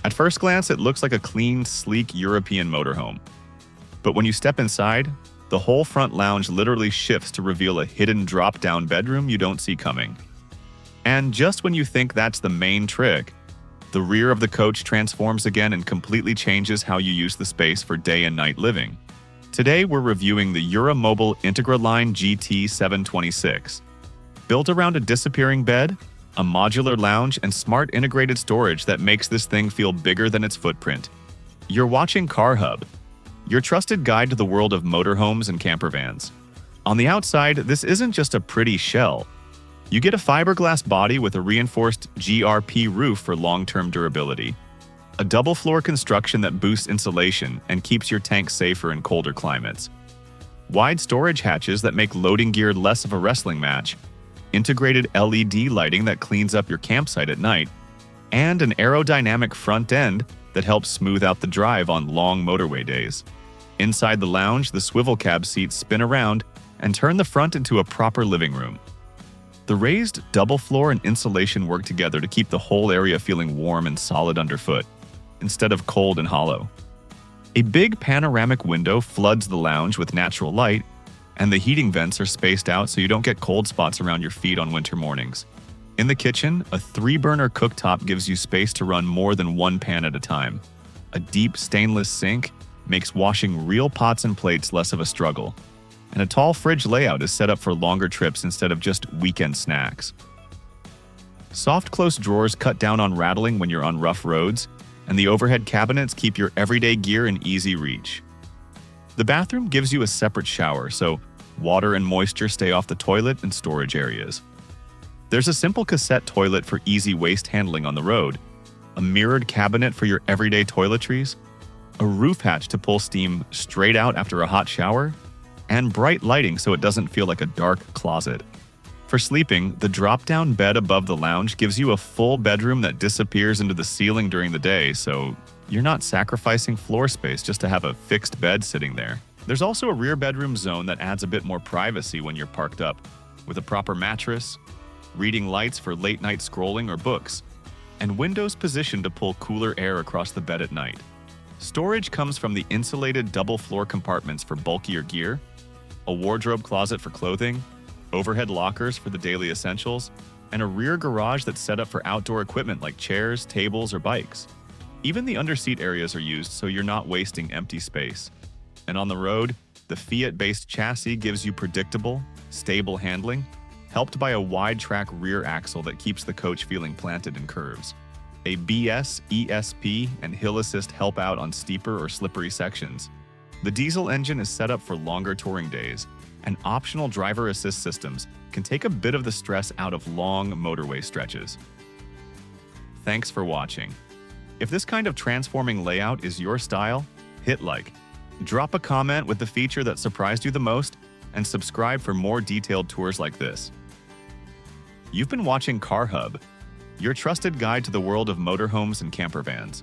At first glance, it looks like a clean, sleek European motorhome. But when you step inside, the whole front lounge literally shifts to reveal a hidden drop-down bedroom you don't see coming. And just when you think that's the main trick, the rear of the coach transforms again and completely changes how you use the space for day and night living. Today, we're reviewing the Eura Mobil Integra Line GT 726. Built around a disappearing bed, a modular lounge, and smart integrated storage that makes this thing feel bigger than its footprint. You're watching CarHub, your trusted guide to the world of motorhomes and campervans. On the outside, this isn't just a pretty shell. You get a fiberglass body with a reinforced GRP roof for long-term durability, a double-floor construction that boosts insulation and keeps your tank safer in colder climates, wide storage hatches that make loading gear less of a wrestling match, integrated LED lighting that cleans up your campsite at night, and an aerodynamic front end that helps smooth out the drive on long motorway days. Inside the lounge, the swivel cab seats spin around and turn the front into a proper living room. The raised double floor and insulation work together to keep the whole area feeling warm and solid underfoot, instead of cold and hollow. A big panoramic window floods the lounge with natural light, and the heating vents are spaced out so you don't get cold spots around your feet on winter mornings. In the kitchen, a 3-burner cooktop gives you space to run more than one pan at a time. A deep stainless sink makes washing real pots and plates less of a struggle. And a tall fridge layout is set up for longer trips instead of just weekend snacks. Soft close drawers cut down on rattling when you're on rough roads, and the overhead cabinets keep your everyday gear in easy reach. The bathroom gives you a separate shower, so water and moisture stay off the toilet and storage areas. There's a simple cassette toilet for easy waste handling on the road, a mirrored cabinet for your everyday toiletries, a roof hatch to pull steam straight out after a hot shower, and bright lighting so it doesn't feel like a dark closet. For sleeping, the drop-down bed above the lounge gives you a full bedroom that disappears into the ceiling during the day, so you're not sacrificing floor space just to have a fixed bed sitting there. There's also a rear bedroom zone that adds a bit more privacy when you're parked up, with a proper mattress, reading lights for late-night scrolling or books, and windows positioned to pull cooler air across the bed at night. Storage comes from the insulated double-floor compartments for bulkier gear, a wardrobe closet for clothing, overhead lockers for the daily essentials, and a rear garage that's set up for outdoor equipment like chairs, tables, or bikes. Even the underseat areas are used so you're not wasting empty space. And on the road, the Fiat-based chassis gives you predictable, stable handling, helped by a wide-track rear axle that keeps the coach feeling planted in curves. A BS, ESP, and hill assist help out on steeper or slippery sections. The diesel engine is set up for longer touring days, and optional driver assist systems can take a bit of the stress out of long motorway stretches. Thanks for watching. If this kind of transforming layout is your style, hit like, drop a comment with the feature that surprised you the most, and subscribe for more detailed tours like this. You've been watching CarHub, your trusted guide to the world of motorhomes and campervans.